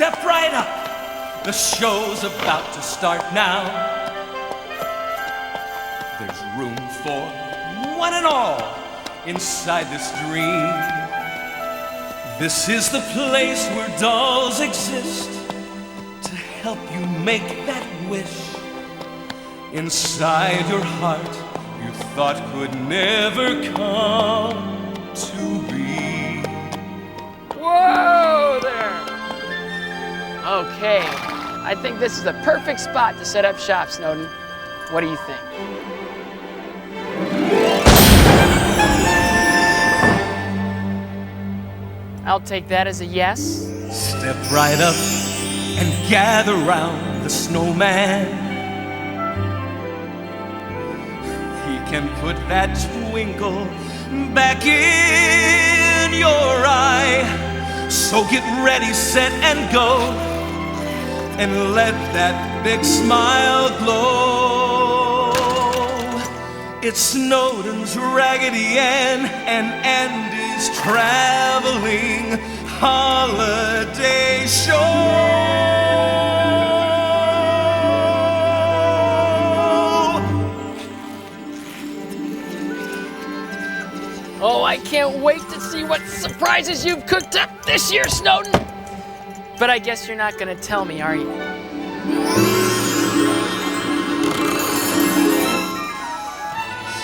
Step right up. The show's about to start now. There's room for one and all inside this dream. This is the place where dolls exist to help you make that wish inside your heart you thought could never come to be. Whoa there! Okay, I think this is the perfect spot to set up shop, Snowden. What do you think? I'll take that as a yes. Step right up and gather round the snowman. He can put that twinkle back in your eye. So get ready, set, and go, and let that big smile glow. It's Snowden's Raggedy Ann and Andy's traveling holiday show. Oh, I can't wait to see what surprises you've cooked up this year, Snowden. But I guess you're not gonna tell me, are you?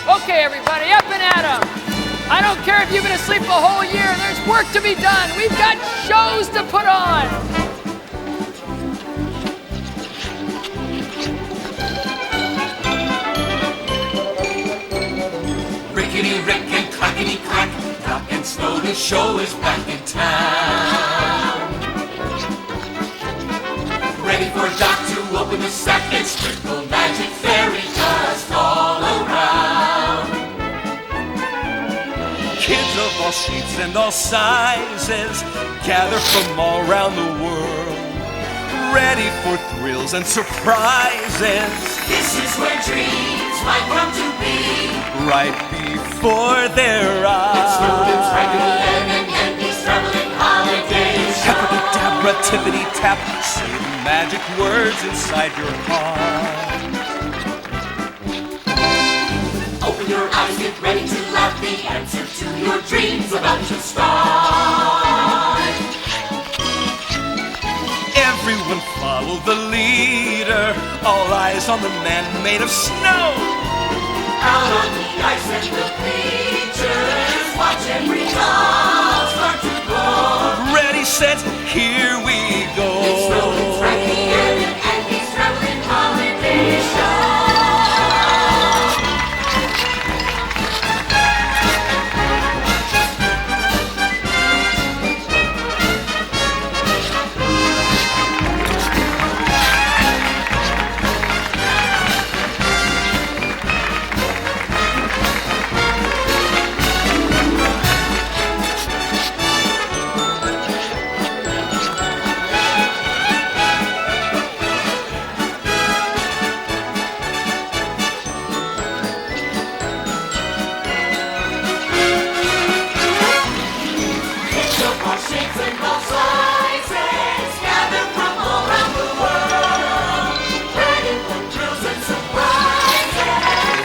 Okay, everybody, up and at 'em. I don't care if you've been asleep a whole year. There's work to be done. We've got shows to put on. Rickety Rick and clackety clack, Doc and Snowden's show is back in town. Ready for Doc to open the sack and sprinkle magic fairy dust all around. Kids of all shapes and all sizes gather from all around the world, ready for thrills and surprises. This is where dreams might come to be, right before their eyes. It's Snowden's Raggedy Ann and Andy's traveling holidays. Abracadabra, tippity tap, say the magic words inside your heart. Open your eyes, get ready to laugh. The answer to your dreams about to start. Everyone follow the leader. All eyes on the man made of snow. Out on the ice and the bleachers, watch every doll start to glow. Ready, set, here we go. It's Snowden's Raggedy Ann and Andy's traveling holiday show.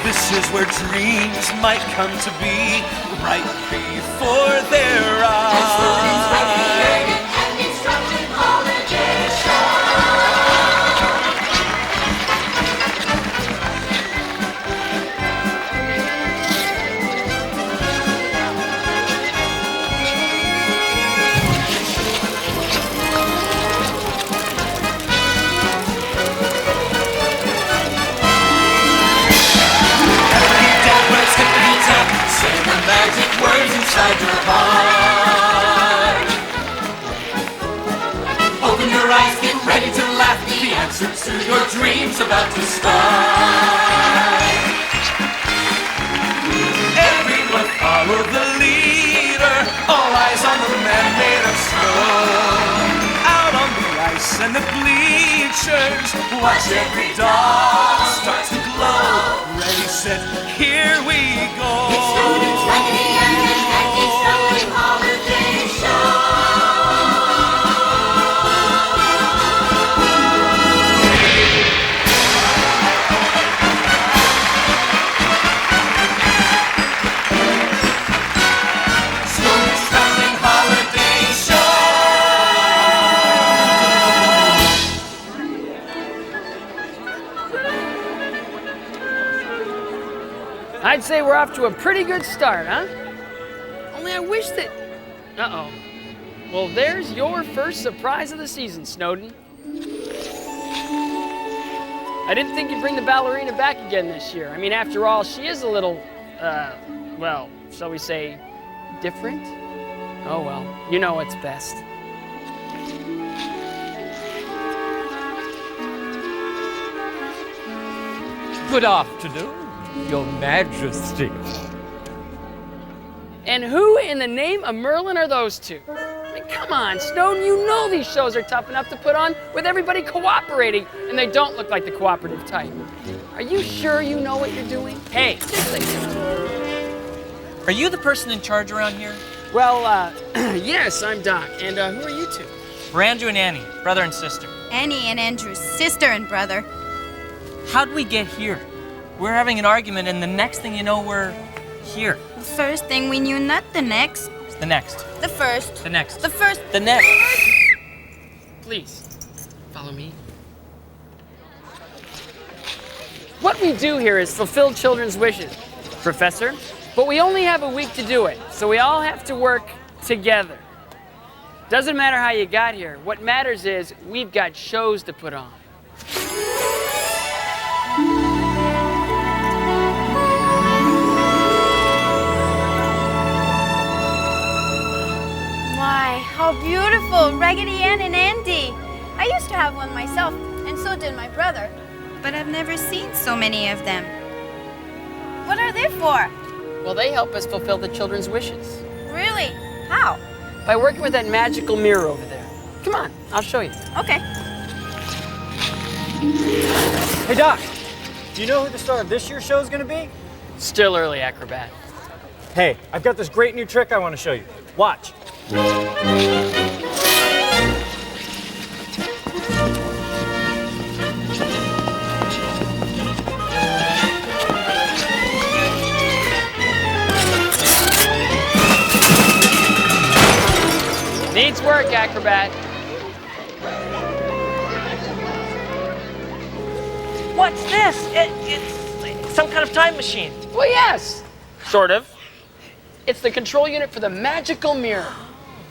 This is where dreams might come to be, right before their eyes. It's Snowden's Raggedy Ann and Andy's traveling holiday show. Magic words inside your heart. Open your eyes, get ready to laugh. The answer to your dreams about to start. Everyone follow the leader. All eyes on the man made of snow. Out on the ice and the bleachers, watch every dog start to glow. Ready, set, here we go. It's Snowden's Raggedy Ann and Andy's traveling holiday show. I'd say we're off to a pretty good start, huh? Only I wish that... Uh-oh. Well, there's your first surprise of the season, Snowden. I didn't think you'd bring the ballerina back again this year. I mean, after all, she is a little, well, shall we say, different? Oh, well, you know what's best. Good afternoon, Your Majesty. And who in the name of Merlin are those two? I mean, come on, Snowden, you know these shows are tough enough to put on with everybody cooperating, and they don't look like the cooperative type. Are you sure you know what you're doing? Hey, are you the person in charge around here? Well, yes, I'm Doc. And who are you two? We're Andrew and Annie, brother and sister. Annie and Andrew's sister and brother. How'd we get here? We're having an argument, and the next thing you know, we're here. The first thing we knew, not the next. The next. The first. The next. The first. The next. Please, follow me. What we do here is fulfill children's wishes, Professor. But we only have a week to do it, so we all have to work together. Doesn't matter how you got here. What matters is we've got shows to put on. My, how beautiful, Raggedy Ann and Andy. I used to have one myself, and so did my brother. But I've never seen so many of them. What are they for? Well, they help us fulfill the children's wishes. Really? How? By working with that magical mirror over there. Come on, I'll show you. Okay. Hey, Doc, do you know who the star of this year's show is going to be? Still early, Acrobat. Hey, I've got this great new trick I want to show you. Watch. Needs work, Acrobat. What's this? It's some kind of time machine. Well, yes. Sort of. It's the control unit for the magical mirror.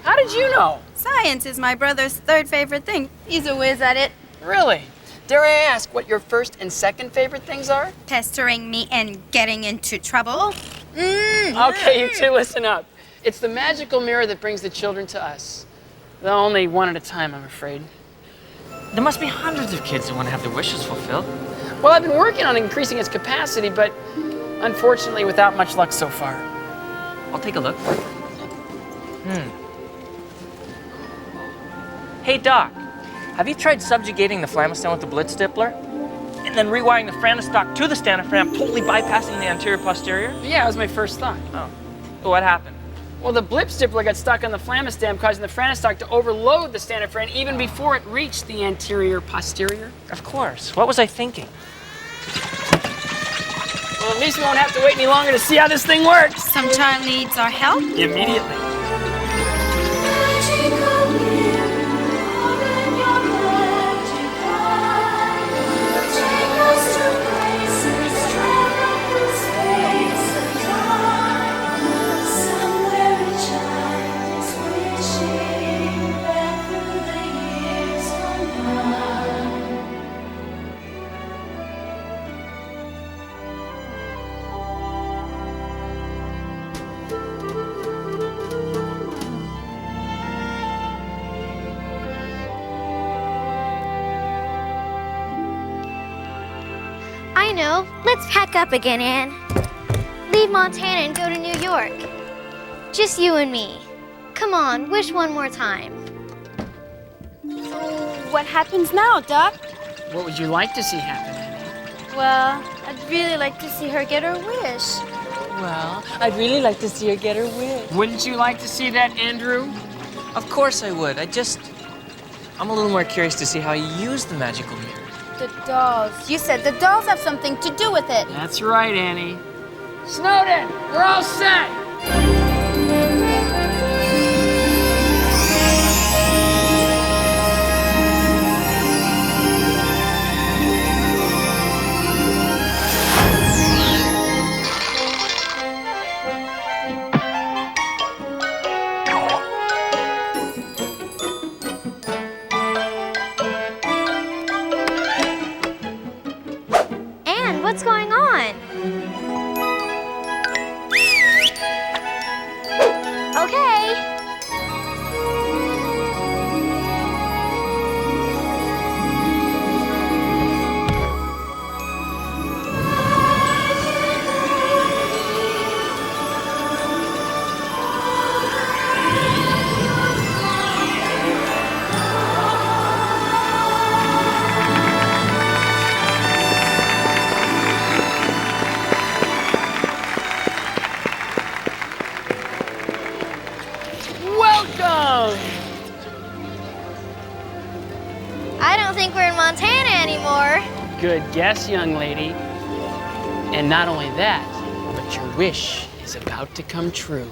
How did you know? Science is my brother's third favorite thing. He's a whiz at it. Really? Dare I ask what your first and second favorite things are? Pestering me and getting into trouble. Okay, you two, listen up. It's the magical mirror that brings the children to us. Though only one at a time, I'm afraid. There must be hundreds of kids who want to have their wishes fulfilled. Well, I've been working on increasing its capacity, but unfortunately without much luck so far. I'll take a look. Hey, Doc, have you tried subjugating the Flamistan with the Blitz Stippler? And then rewiring the Franastock to the Stanifram, totally bypassing the anterior posterior? Yeah, that was my first thought. Oh. What happened? Well, the blip stippler got stuck on the Flamistam, causing the Franastock to overload the Stanifran even before it reached the anterior posterior. Of course. What was I thinking? Well, at least we won't have to wait any longer to see how this thing works. Some child needs our help. Immediately. I know. Let's pack up again, Anne. Leave Montana and go to New York. Just you and me. Come on, wish one more time. What happens now, Doc? What would you like to see happen, Annie? Well, I'd really like to see her get her wish. Well, I'd really like to see her get her wish. Wouldn't you like to see that, Andrew? Of course I would. I'm a little more curious to see how you use the magical mirror. The dolls. You said the dolls have something to do with it. That's right, Annie. Snowden, we're all set. Montana anymore. Good guess, young lady. And not only that, but your wish is about to come true.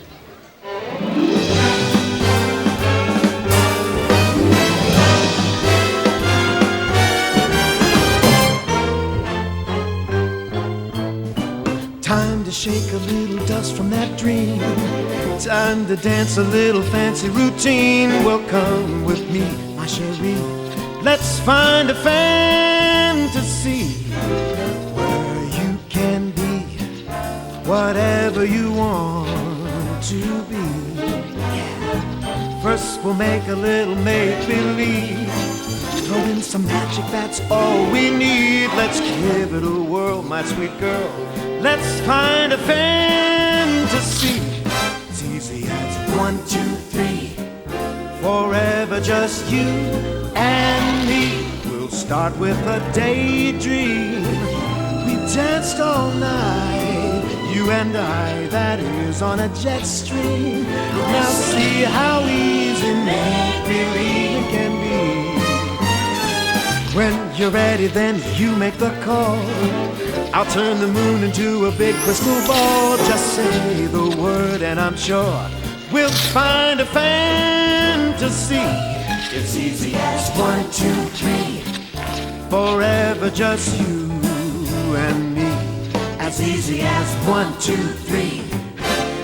Time to shake a little dust from that dream. Time to dance a little fancy routine. Well, come with me, my chérie. Let's find a fantasy where you can be whatever you want to be. Yeah. First, we'll make a little make-believe. Throw in some magic, that's all we need. Let's give it a whirl, my sweet girl. Let's find a fantasy. It's easy as 1, 2, 3. Forever just you and me. We'll start with a daydream. We danced all night, you and I, that is on a jet stream. Now see how easy make-believe can be. When you're ready, then you make the call. I'll turn the moon into a big crystal ball. Just say the word and I'm sure we'll find a fantasy. It's easy as 1, 2, 3. Forever just you and me. As easy as 1, 2, 3.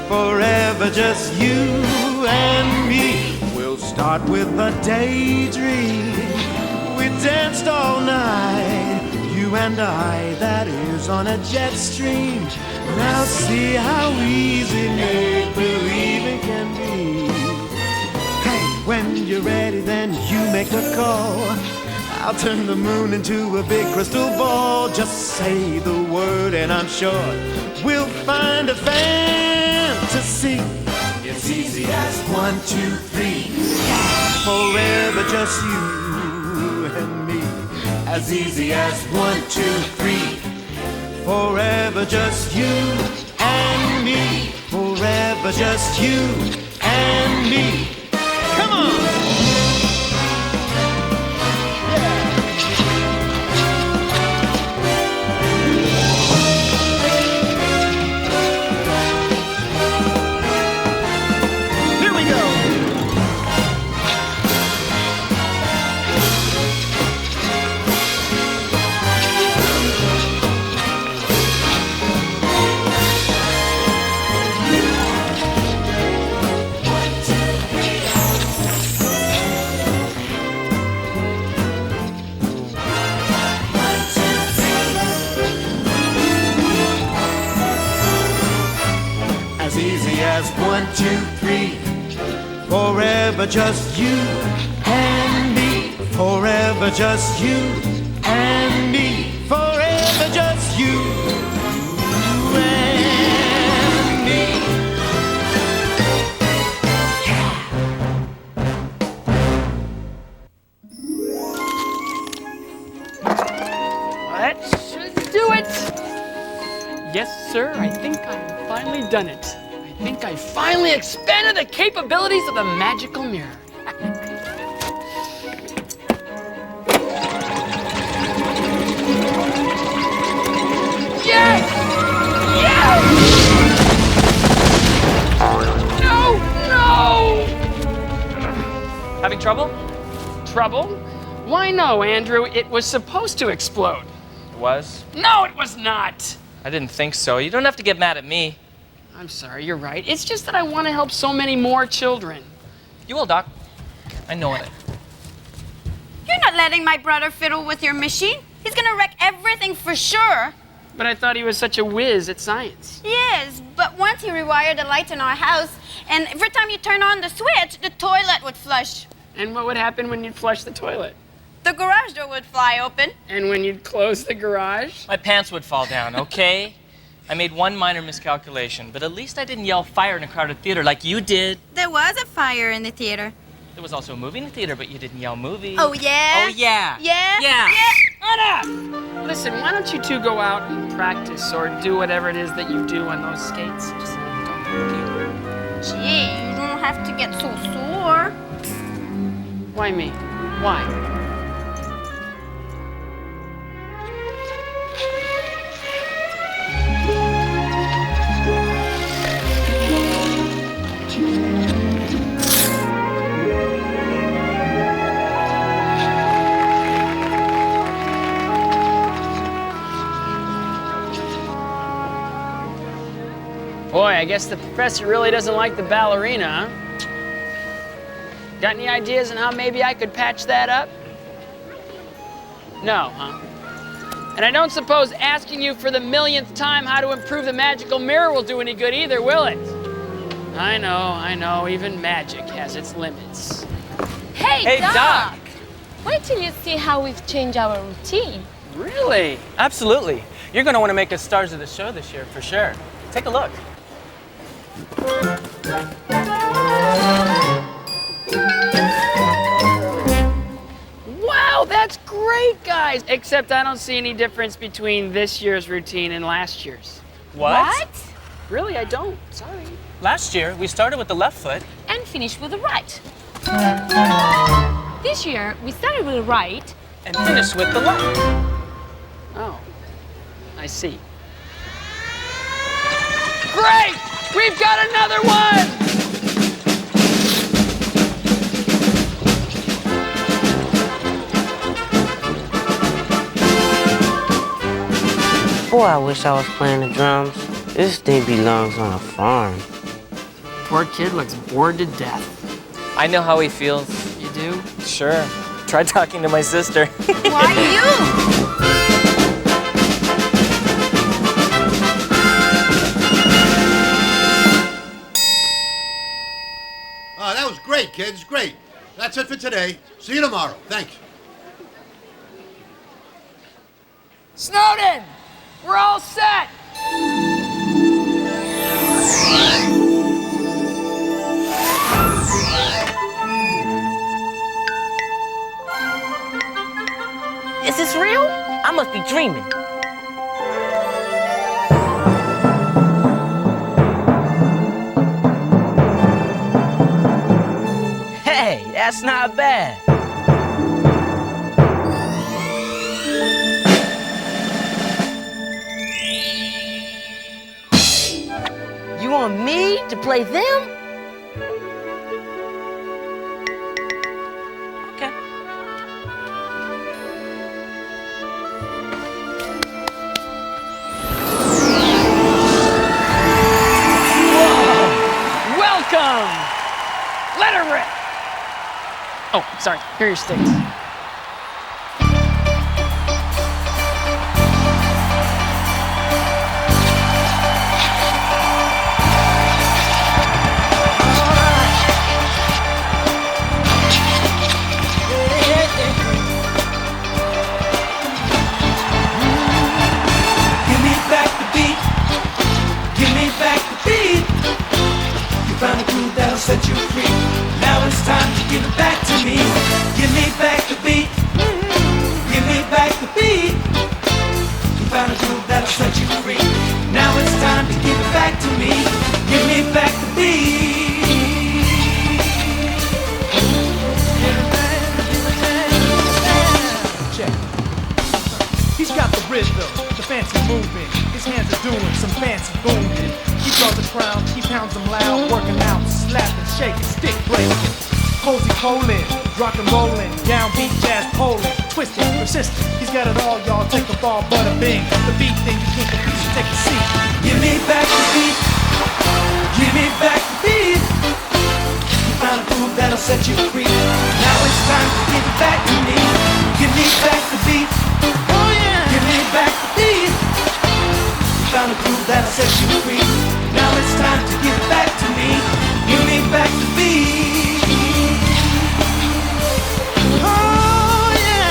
Forever just you and me. We'll start with a daydream. We danced all night, you and I, that is on a jet stream. Now see how easy make-believing can be. Hey, when you're ready, then you make the call. I'll turn the moon into a big crystal ball. Just say the word and I'm sure we'll find a fantasy. It's easy as 1, 2, 3. Forever just you and me. As easy as 1, 2, 3. Forever just you and me. Forever just you and me. Come on! As easy as 1, 2, 3. Forever just you and me. Forever just you and me. Forever just you and me. That should do it. Yes, sir, I think I've finally done it. I think I finally expanded the capabilities of the magical mirror. Yes! Yes! No! No! Having trouble? Trouble? Why no, Andrew? It was supposed to explode. It was. No, it was not! I didn't think so. You don't have to get mad at me. I'm sorry, you're right. It's just that I want to help so many more children. You will, Doc. I know it. You're not letting my brother fiddle with your machine. He's gonna wreck everything for sure. But I thought he was such a whiz at science. Yes, but once he rewired the lights in our house, and every time you turn on the switch, the toilet would flush. And what would happen when you'd flush the toilet? The garage door would fly open. And when you'd close the garage? My pants would fall down, okay? I made one minor miscalculation, but at least I didn't yell fire in a crowded theater like you did. There was a fire in the theater. There was also a movie in the theater, but you didn't yell movie. Oh, yeah? Oh, yeah. Yeah? Yeah. Enough! Listen, why don't you two go out and practice or do whatever it is that you do on those skates? Just go. Gee, you don't have to get so sore. Why me? Why? I guess the professor really doesn't like the ballerina, huh? Got any ideas on how maybe I could patch that up? No, huh? And I don't suppose asking you for the millionth time how to improve the magical mirror will do any good either, will it? I know, even magic has its limits. Hey, Doc! Doc! Wait till you see how we've changed our routine. Really? Absolutely. You're going to want to make us stars of the show this year, for sure. Take a look. Wow, that's great, guys! Except I don't see any difference between this year's routine and last year's. What? Really, I don't. Sorry. Last year, we started with the left foot. And finish with the right. This year, we started with the right. And finished with the left. Oh, I see. Great! We've got another one! Boy, I wish I was playing the drums. This thing belongs on a farm. Poor kid looks bored to death. I know how he feels. You do? Sure. Try talking to my sister. Why you? Oh, that was great, kids. Great. That's it for today. See you tomorrow. Thanks. Snowden! We're all set! Is this real? I must be dreaming. Hey, that's not bad. You want me to play them? Okay. Welcome! Let her rip! Oh, sorry. Here are your sticks. Give me back the beat. Give me back the beat. You found a groove that'll set you free. Now it's time to give it back to me. Give me back the beat. Give me back the beat. You found a groove that'll set you free. Now it's time to give it back to me. Give me back the beat. Check. He's got the rhythm, the fancy movement. His hands are doing some fancy booming. He draws a crown, he pounds them loud, working out, slapping, shaking, stick breaking. Cozy Poland, rock and rollin', downbeat jazz Poland, twisted, persistent. He's got it all, y'all. Take the ball, bada bing. The beat thing you can't compete, so take a seat. Give me back the beat. Give me back the beat. You found a groove that'll set you free. Now it's time to give it back to me. Give me back the beat. Oh yeah. Give me back the beat. You found a groove that'll set you free. Now it's time to give it back to me. Give me back the beat. Oh yeah.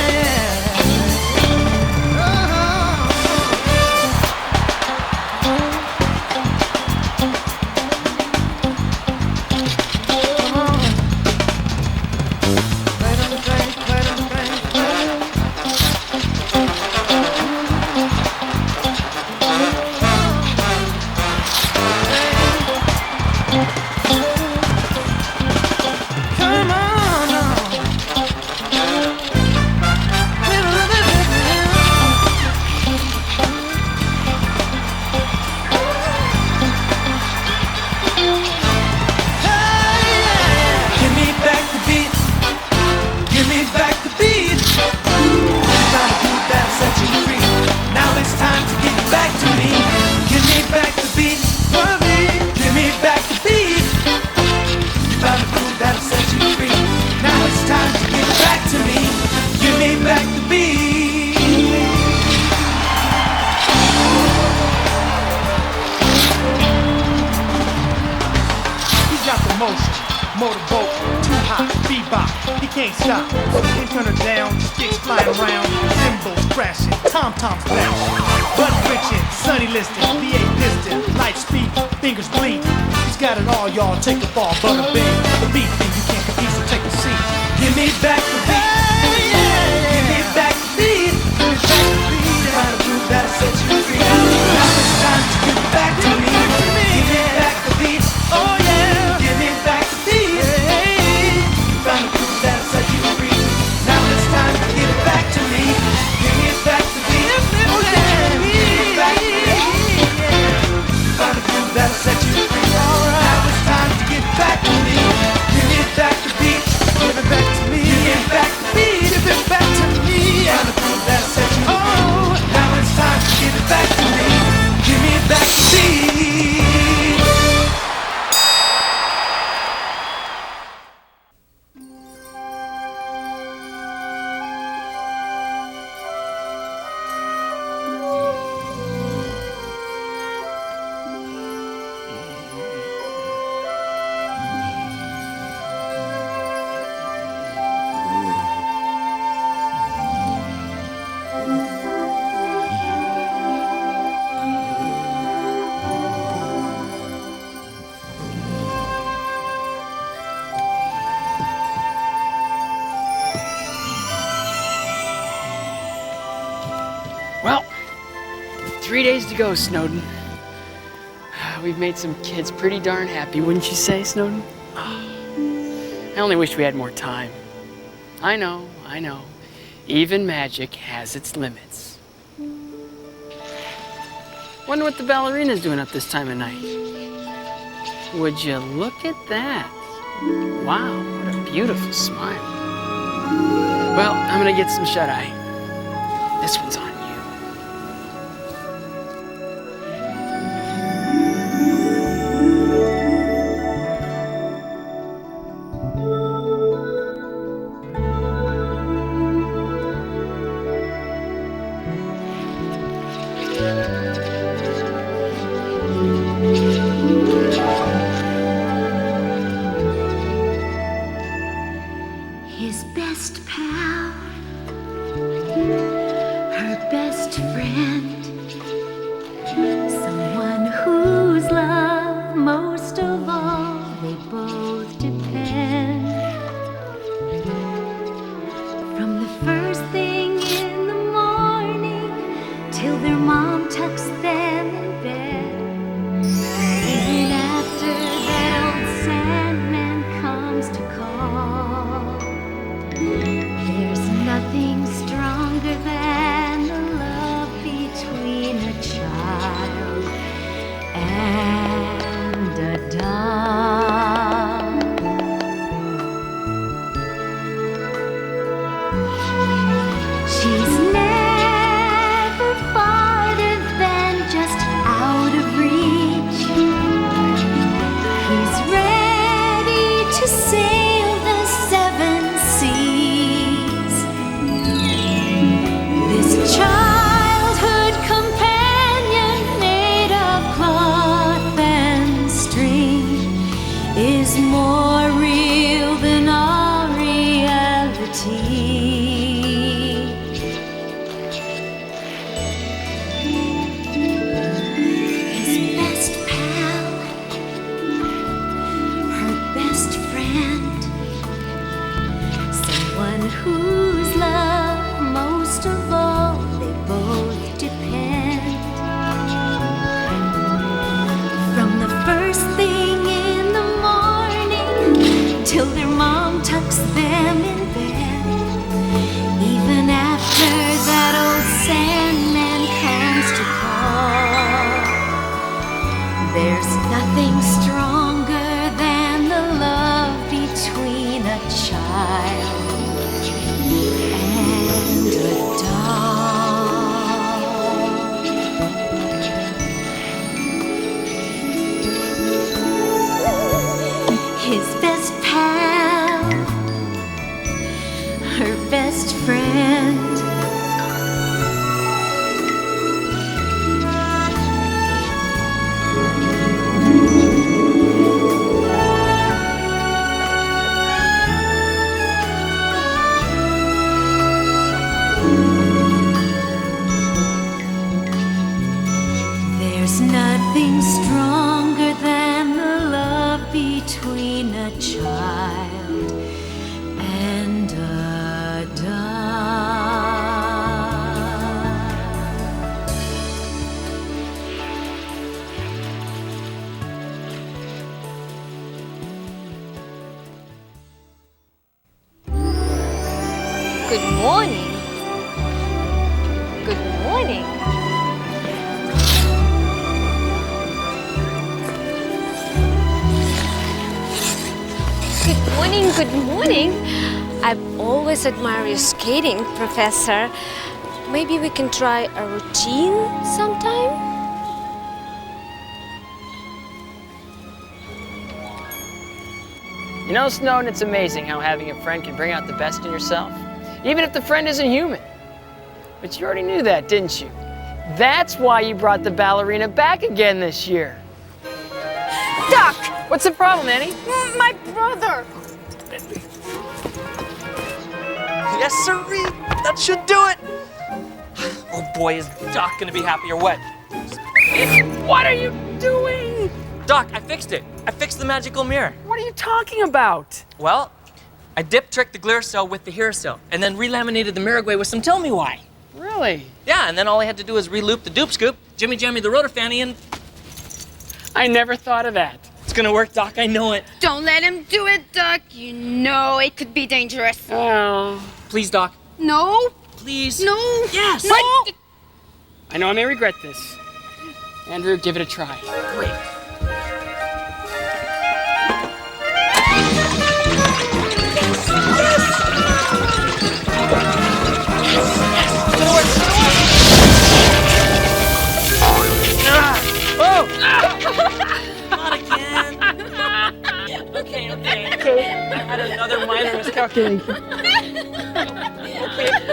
bebop, he can't stop. Can't turn her down, sticks flying around, cymbals crashing, tom-toms bouncing. Bud twitching, sunny listing, V8 piston, light speed, fingers bleed. He's got it all, y'all, take the ball, butter bing. The beat thing you can't compete, so take a seat. Give me back the beat. Give me back the beat. Give me back the beat. Trying to prove that I set you free. Now it's time to give it back to me. Give me back the beat. Oh yeah. Give me back the beat. Trying to prove that I set you free. Now it's time to give it back to me. Give me back the beat. Oh yeah. Give me back the beat. Trying to prove that I set you free. Now it's time to give it back to me. Give me back the beat. Give it back to me. Give it back to me. Give it back to me. Trying to prove that I set you free. Oh, now it's time to give it back to me. Give me back the beat. Well, 3 days to go, Snowden. We've made some kids pretty darn happy, wouldn't you say, Snowden? I only wish we had more time. I know. Even magic has its limits. Wonder what the ballerina's doing up this time of night. Would you look at that? Wow, what a beautiful smile. Well, I'm gonna get some shut-eye. This one's on you. His best pal, her best friend, someone whose love most of all they both depend. From the first thing in the morning till their mom tucks them in bed, even after that old Sandman comes to call. There's nothing stronger than the love between a child and a doll. morning. Good morning. Good morning, good morning. I've always admired your skating, Professor. Maybe we can try a routine sometime? You know, Snowden, it's amazing how having a friend can bring out the best in yourself, even if the friend isn't human. But you already knew that, didn't you? That's why you brought the ballerina back again this year. Doc! What's the problem, Annie? My brother! Yes, sirree. That should do it. Oh boy, is Doc gonna be happy or what? What are you doing? Doc, I fixed it. I fixed the magical mirror. What are you talking about? Well, I dip-tricked the Glare cell with the Here cell, and then relaminated the Miragway with some Tell Me Why. Really? Yeah, and then all I had to do was re-loop the Dupe Scoop, Jimmy Jammy the Rotor Fanny, and I never thought of that. it's gonna work, Doc, I know it. Don't let him do it, Doc. You know it could be dangerous. Oh. Please, Doc. No. Please. No. Yes. No. I know I may regret this. Andrew, give it a try. Great. Oh! Not again. Okay. I had another minor miscalculation.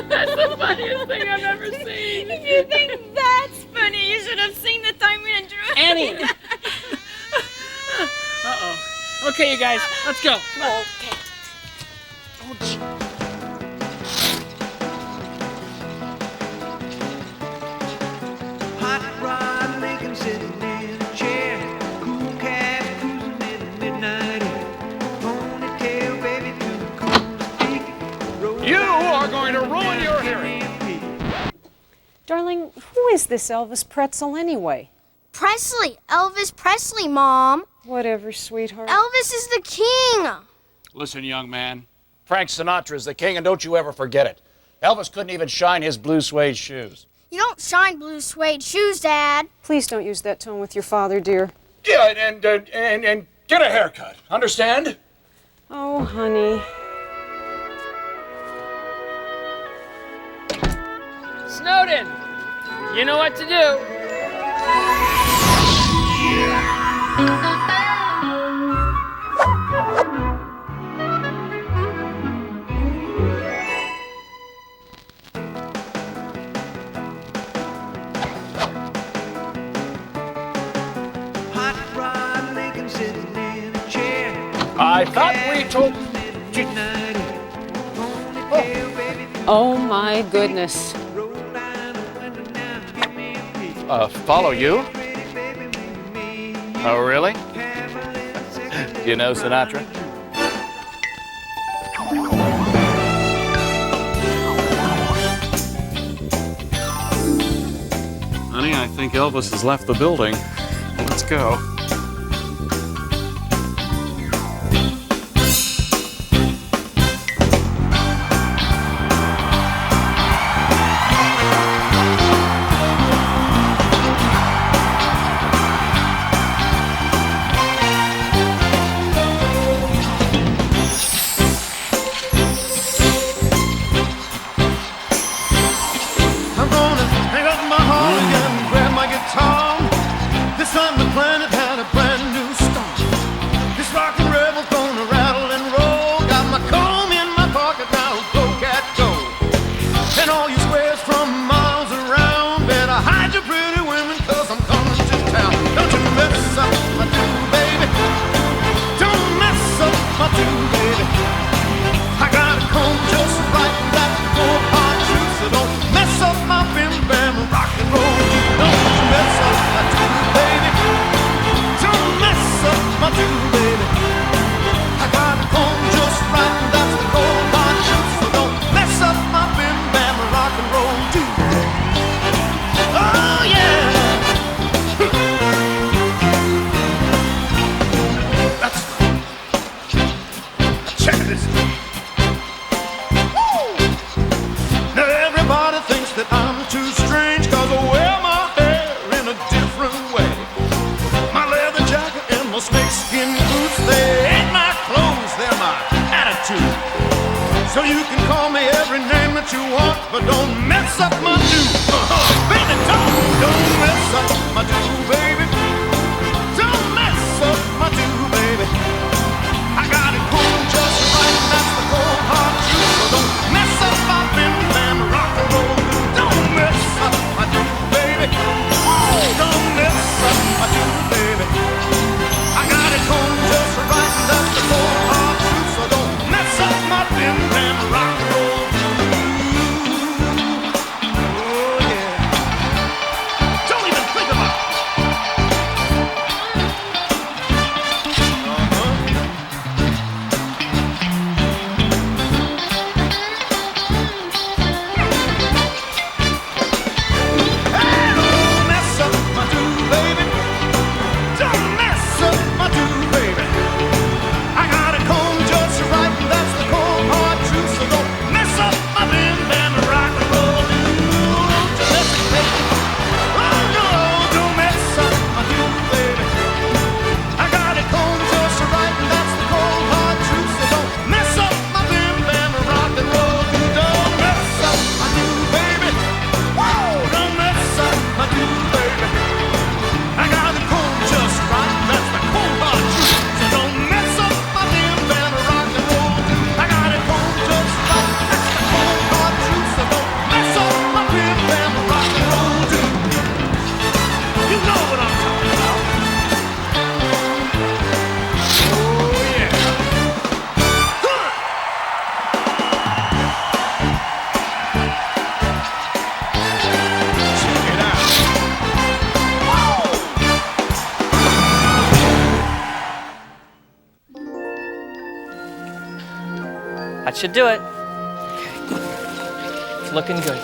That's the funniest thing I've ever seen. If you think that's funny, you should have seen the time we drew. Annie! Uh-oh. Okay, you guys, let's go. Come on. Okay. Hot rod Lincoln sitting in a chair. Cool cat cruising in the midnight air. Ponytail baby to the coolest peak. You are going to ruin your hearing. Darling, who is this Elvis Pretzel anyway? Presley. Elvis Presley, Mom. Whatever, sweetheart. Elvis is the king. Listen, young man. Frank Sinatra's the king, and don't you ever forget it. Elvis couldn't even shine his blue suede shoes. You don't shine blue suede shoes, Dad. Please don't use that tone with your father, dear. Yeah, and get a haircut. Understand? Oh, honey. Snowden, you know what to do. Hot rod Lincoln sitting in a chair. I thought we told... Oh, my goodness. Follow you? Oh, really? Do you know Sinatra? Honey, I think Elvis has left the building. Let's go. I'm gonna hang up my harp and grab my guitar. This time the planet has but don't mess up my do. Baby, don't mess up my do, baby. Don't mess up my do, baby. I got it cold just right, that's the cold hard truth. So don't mess up my bim bam rock and roll. Don't mess up my do, baby. Don't mess up my do, baby. I got it cold just right, that's the cold hard truth. So don't mess up my bim bam rock and roll. That should do it. Okay. It's looking good.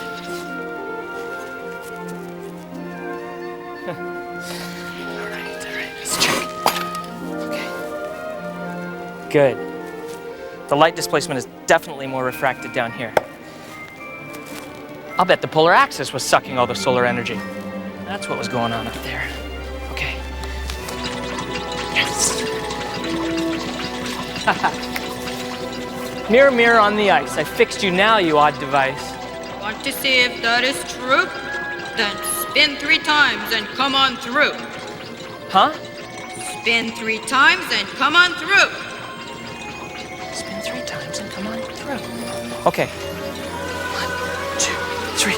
All right, let's check. Okay. Good. The light displacement is definitely more refracted down here. I'll bet the polar axis was sucking all the solar energy. That's what was going on up there. Okay. Yes. Mirror, mirror on the ice. I fixed you now, you odd device. Want to see if that is true? Then spin 3 times and come on through. Huh? Spin 3 times and come on through. Spin 3 times and come on through. Okay. 1, 2, 3.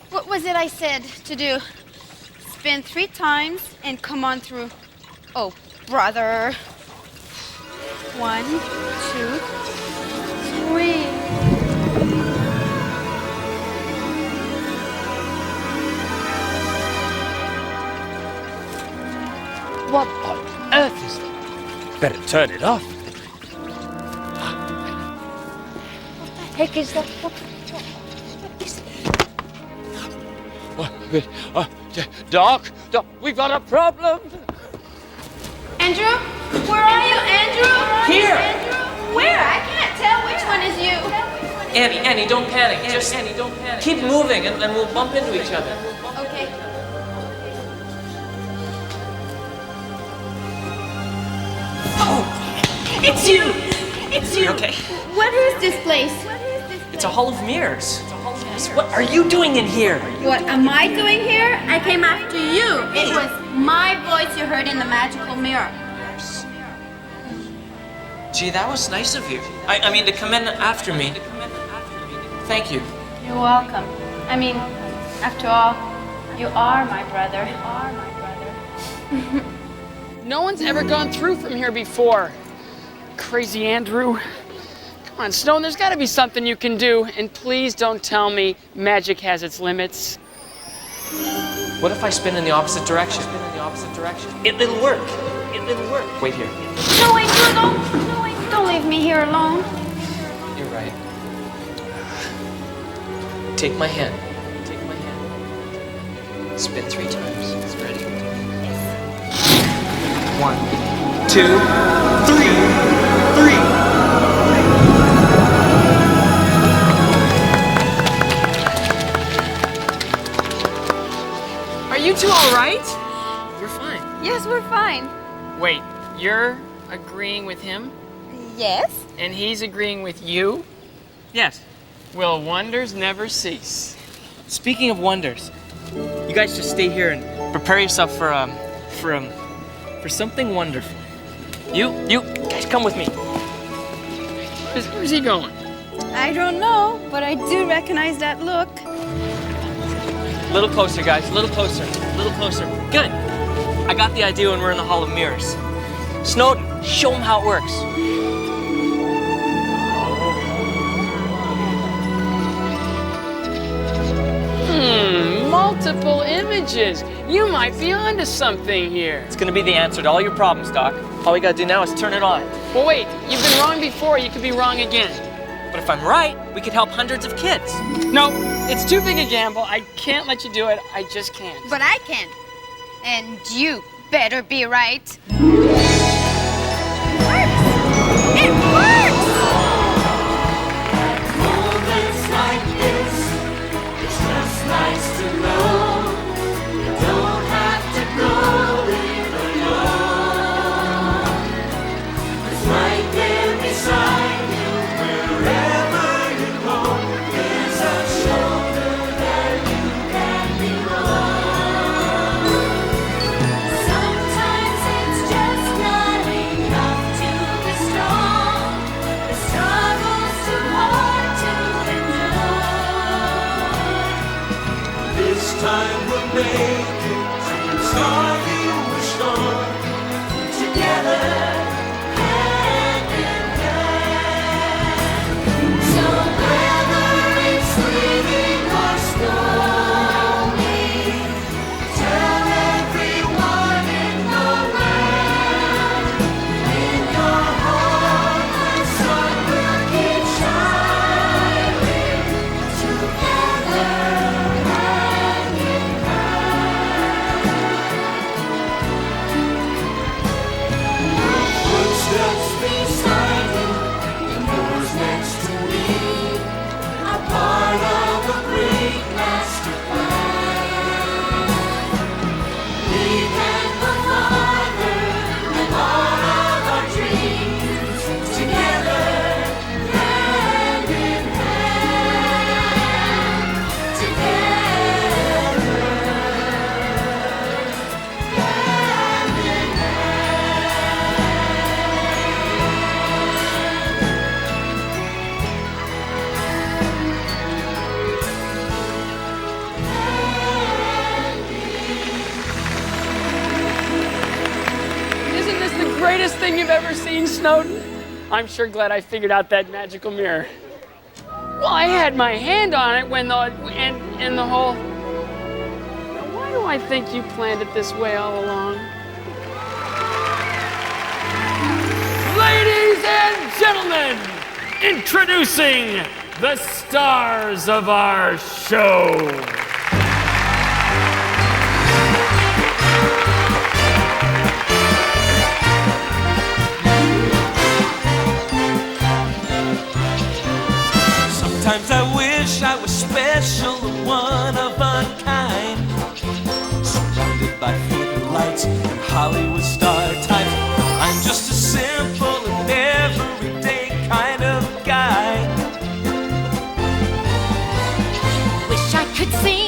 What was it I said to do? Spin 3 times and come on through. Oh, brother. 1, 2, 3. What on earth is that? Better turn it off. What the heck is that? Doc, we've got a problem. Andrew? Where are you, Andrew? Here. Where? I can't tell which one is you. Annie, don't panic. Just Annie, don't panic. Keep moving and we'll bump into each other. Okay. Oh, it's you. It's you. Okay. What is this place? It's a hall of mirrors. What are you doing in here? What am I doing here? I came after you. It was my voice you heard in the magical mirror. Gee, that was nice of you. I mean, to come in after me. Thank you. You're welcome. I mean, after all, you are my brother. No one's ever gone through from here before. Crazy Andrew. Come on, Snowden, there's got to be something you can do. And please don't tell me magic has its limits. What if I spin in the opposite direction? It'll work. It'll work. Wait here. No, Andrew, don't leave me here alone. You're right. Take my hand. Spin 3 times. It's ready. Yes. 1, 2, 3. you two all right? We're fine. Yes, we're fine. Wait, you're agreeing with him? Yes? And he's agreeing with you? Yes. Will wonders never cease? Speaking of wonders, you guys just stay here and prepare yourself for something wonderful. You guys come with me. Where's he going? I don't know, but I do recognize that look. A little closer, guys. A little closer. A little closer. Good. I got the idea when we're in the Hall of Mirrors. Snowden, show him how it works. Multiple images. You might be onto something here. It's gonna be the answer to all your problems, Doc. All we gotta do now is turn it on. Well, wait. You've been wrong before. You could be wrong again. But if I'm right, we could help hundreds of kids. No, it's too big a gamble. I can't let you do it. I just can't. But I can. And you better be right. It works! It works! Moments like this, it's just nice to know you don't have to go it alone. It's right there beside you, wherever you go. There's a shoulder that you can lean on. Sometimes it's just not enough to be strong. The struggle's too hard to endure. This time we'll make it to the star you wished on. Together, hand in hand. So whether it's sleeting or stormy, tell everyone in the land. In your heart, the sun will keep shining. Together, hand in hand. Footsteps beside you, and yours next to me, a part of a great master plan. We can go farther and all of our dreams together, hand in hand. Together, hand in Isn't this the greatest thing you've ever seen, Snowden? I'm sure glad I figured out that magical mirror. Well, I had my hand on it when and the whole. Now, why do I think you planned it this way all along? Ladies and gentlemen, introducing the stars of our show. Sometimes I wish I was special, one of a kind, surrounded by footlights and Hollywood star types. I'm just a simple and everyday kind of guy. Wish I could sing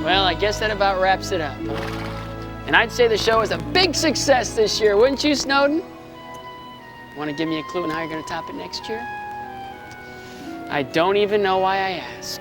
Well, I guess that about wraps it up. And I'd say the show is a big success this year, wouldn't you, Snowden? Want to give me a clue on how you're going to top it next year? I don't even know why I ask.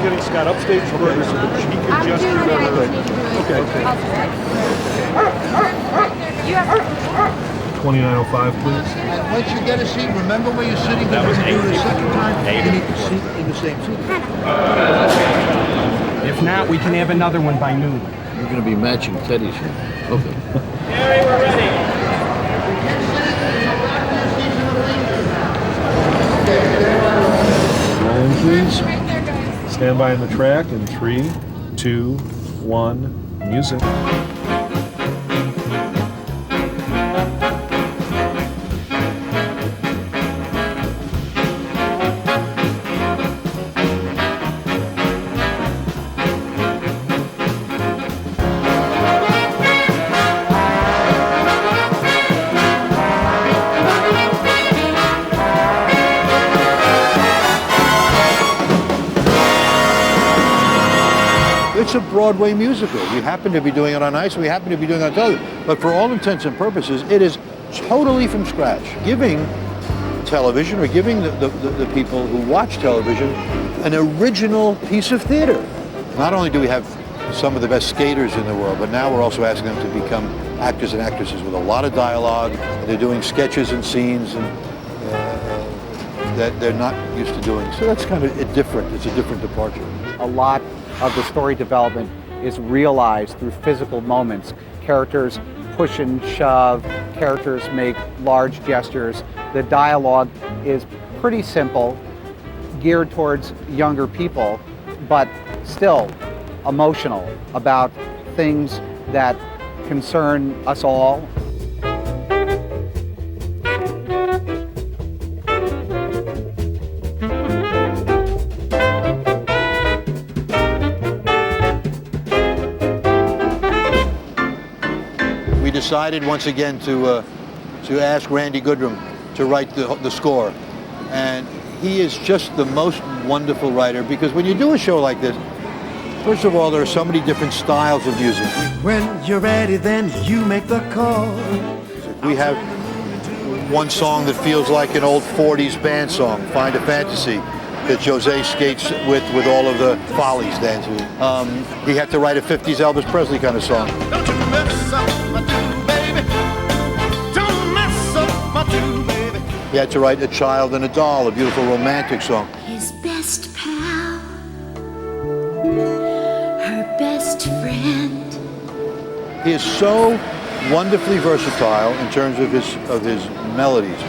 Getting Scott upstage burgers so that she can just Okay. 2905, please. And once you get a seat, remember where you're sitting. That was 8. You do it a second time. You need to sit in the same seat. If not, we can have another one by noon. You're going to be matching Teddy's here. Okay. Harry, we're ready. Rolling, please. Stand by on the track in 3, 2, 1, music. It's a Broadway musical. We happen to be doing it on ice, we happen to be doing it on television. But for all intents and purposes, it is totally from scratch. Giving television, or giving the people who watch television, an original piece of theater. Not only do we have some of the best skaters in the world, but now we're also asking them to become actors and actresses with a lot of dialogue. They're doing sketches and scenes and that they're not used to doing. So that's kind of different. It's a different departure. A lot of the story development is realized through physical moments. Characters push and shove, characters make large gestures. The dialogue is pretty simple, geared towards younger people, but still emotional about things that concern us all. We decided once again to ask Randy Goodrum to write the score, and he is just the most wonderful writer, because when you do a show like this, first of all, there are so many different styles of music. When you're ready, then you make the call. We have one song that feels like an old 40s band song, Find a Fantasy, that Jose skates with all of the Follies dancing. He had to write a 50s Elvis Presley kind of song. Don't you mess up my tune, baby. Don't mess up my tune, baby. He had to write A Child and a Doll, a beautiful romantic song. His best pal, her best friend. He is so wonderfully versatile in terms of his melodies.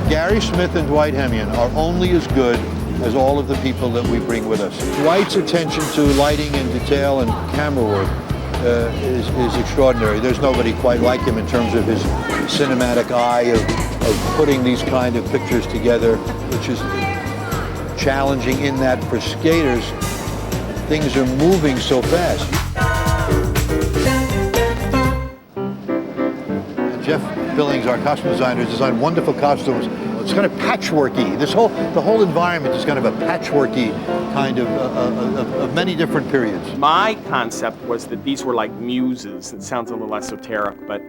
Gary Smith and Dwight Hemian are only as good as all of the people that we bring with us. Dwight's attention to lighting and detail and camera work is extraordinary. There's nobody quite like him in terms of his cinematic eye of putting these kind of pictures together, which is challenging in that for skaters, things are moving so fast. And Jeff Billings, our costume designer, has designed wonderful costumes. It's kind of patchworky. The whole environment is kind of a patchworky kind of many different periods. My concept was that these were like muses. It sounds a little esoteric, but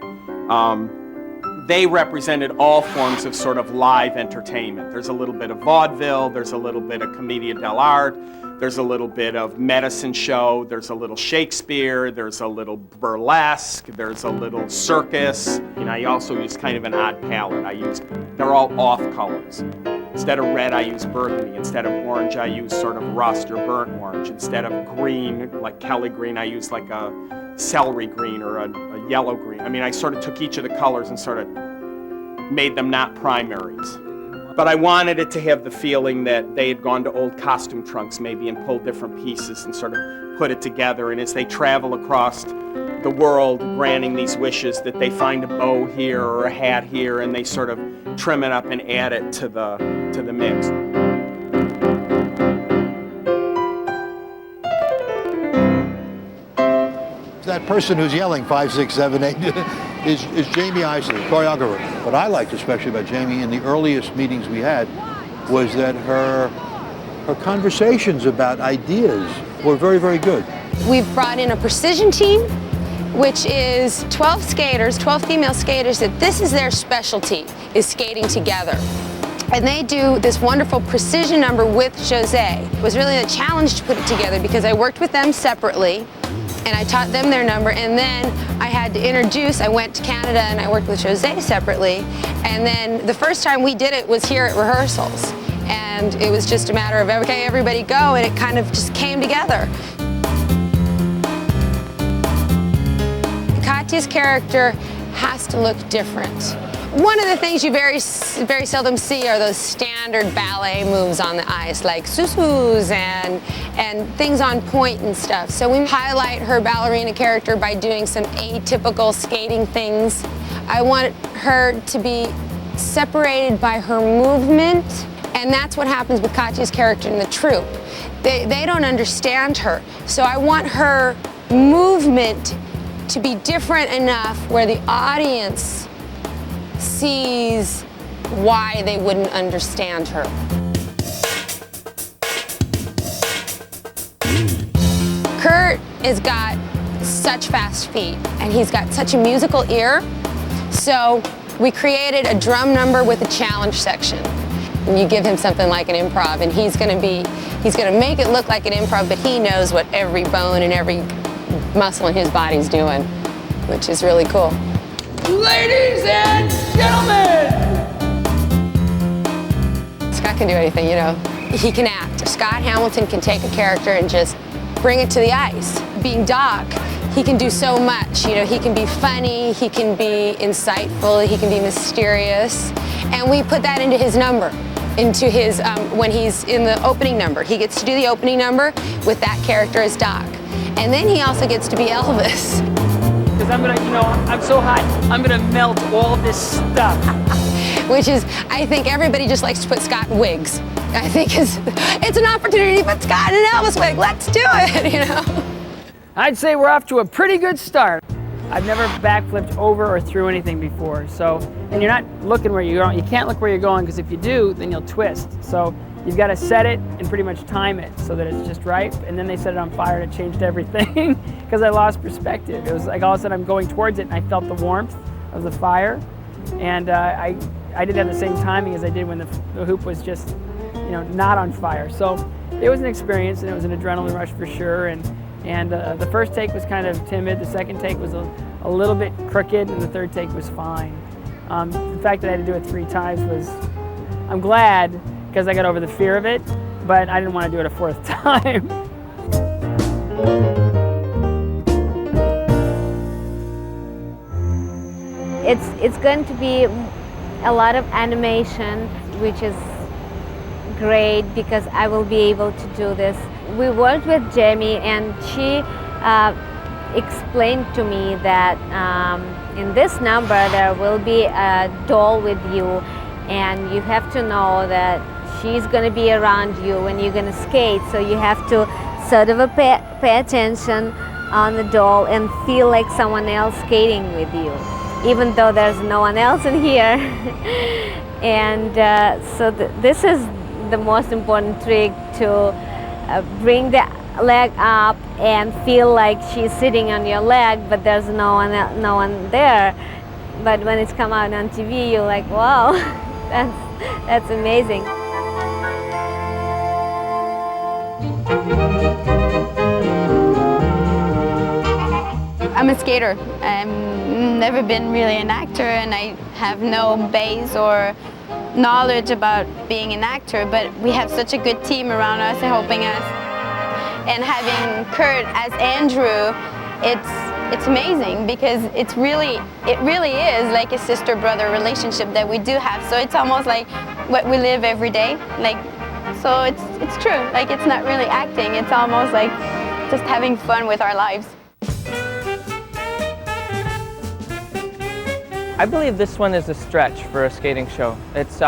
they represented all forms of sort of live entertainment. There's a little bit of vaudeville, there's a little bit of commedia dell'arte, there's a little bit of medicine show, there's a little Shakespeare, there's a little burlesque, there's a little circus. You know, I also use kind of an odd palette. They're all off colors. Instead of red, I use burgundy. Instead of orange, I use sort of rust or burnt orange. Instead of green, like Kelly green, I use like a celery green or a yellow green. I mean, I sort of took each of the colors and sort of made them not primaries. But I wanted it to have the feeling that they had gone to old costume trunks maybe and pulled different pieces and sort of put it together. And as they travel across the world granting these wishes, that they find a bow here or a hat here and they sort of trim it up and add it to the mix. That person who's yelling 5, 6, 7, 8 is Jamie Isley, choreographer. What I liked especially about Jamie in the earliest meetings we had was that her conversations about ideas were very, very good. We've brought in a precision team, which is 12 skaters, 12 female skaters, that this is their specialty, is skating together. And they do this wonderful precision number with Jose. It was really a challenge to put it together because I worked with them separately and I taught them their number, and then I had to introduce, I went to Canada and I worked with Jose separately, and then the first time we did it was here at rehearsals. And it was just a matter of, okay, everybody go, and it kind of just came together. Katya's character has to look different. One of the things you very seldom see are those standard ballet moves on the ice, like susus and things on point and stuff. So we highlight her ballerina character by doing some atypical skating things. I want her to be separated by her movement, and that's what happens with Katya's character in the troupe. They don't understand her, so I want her movement to be different enough where the audience sees why they wouldn't understand her. Kurt has got such fast feet and he's got such a musical ear, so we created a drum number with a challenge section. And you give him something like an improv and he's gonna make it look like an improv, but he knows what every bone and every muscle in his body's doing, which is really cool. Ladies and gentlemen! Scott can do anything, you know. He can act. Scott Hamilton can take a character and just bring it to the ice. Being Doc, he can do so much. You know, he can be funny, he can be insightful, he can be mysterious. And we put that into his number, into his, when he's in the opening number. He gets to do the opening number with that character as Doc. And then he also gets to be Elvis. Because I'm gonna, you know, I'm so hot, I'm gonna melt all this stuff. Which is, I think everybody just likes to put Scott in wigs. I think it's an opportunity to put Scott in an Elvis wig. Let's do it, you know? I'd say we're off to a pretty good start. I've never backflipped over or through anything before, so, and you're not looking where you're going. You can't look where you're going, because if you do, then you'll twist. So you've got to set it and pretty much time it so that it's just right, and then they set it on fire and it changed everything because I lost perspective. It was like all of a sudden I'm going towards it and I felt the warmth of the fire, and I didn't have the same timing as I did when the hoop was just, you know, not on fire. So it was an experience, and it was an adrenaline rush for sure, and the first take was kind of timid, the second take was a little bit crooked, and the third take was fine. The fact that I had to do it 3 times was, I'm glad, because I got over the fear of it, but I didn't want to do it a fourth time. It's going to be a lot of animation, which is great because I will be able to do this. We worked with Jamie, and she explained to me that in this number there will be a doll with you, and you have to know that she's going to be around you when you're going to skate, so you have to sort of pay attention on the doll and feel like someone else skating with you, even though there's no one else in here. And so this is the most important trick, to bring the leg up and feel like she's sitting on your leg, but there's no one there. But when it's come out on TV, you're like, wow, that's amazing. I'm a skater. I've never been really an actor, and I have no base or knowledge about being an actor, but we have such a good team around us helping us. And having Kurt as Andrew, it's amazing because it really is like a sister-brother relationship that we do have. So it's almost like what we live every day. So it's true. Like, it's not really acting. It's almost like just having fun with our lives. I believe this one is a stretch for a skating show. It's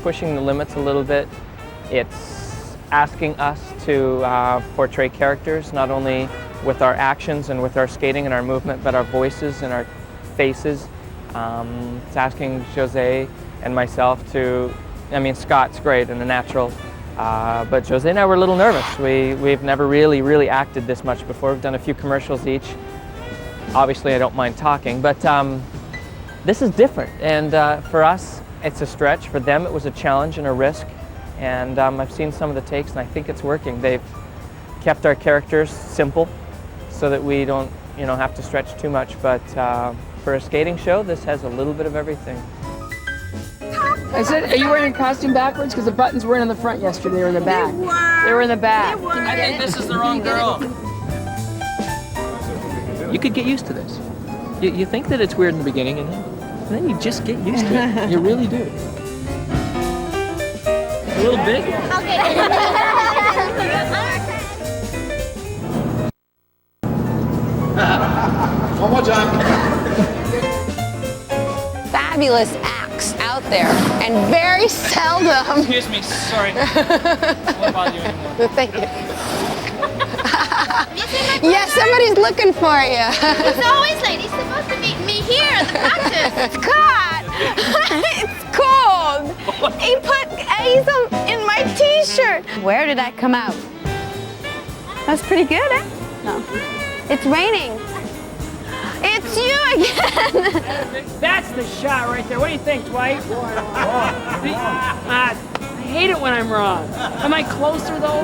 pushing the limits a little bit. It's asking us to portray characters, not only with our actions and with our skating and our movement, but our voices and our faces. It's asking Jose and myself to, Scott's great and a natural, but Jose and I were a little nervous. We've never really acted this much before. We've done a few commercials each. Obviously I don't mind talking, but this is different, and for us it's a stretch. For them it was a challenge and a risk, and I've seen some of the takes and I think it's working. They've kept our characters simple so that we don't have to stretch too much, but for a skating show this has a little bit of everything. I said, are you wearing your costume backwards? Because the buttons weren't in the front yesterday, they were in the back. They were in the back. I think this is the wrong girl. You could get used to this. You think that it's weird in the beginning, and then you just get used to it. You really do. A little big? One more time. Fabulous acts out there, and very seldom. Excuse me, sorry. I won't bother you anymore. Thank you. Yeah, somebody's looking for you. He's always late. He's supposed to meet me here at the practice. Scott! It's cold. He put A's in my t-shirt. Where did I come out? That was pretty good, eh? No. It's raining. It's you again. That's the shot right there. What do you think, Dwight? I hate it when I'm wrong. Am I closer though?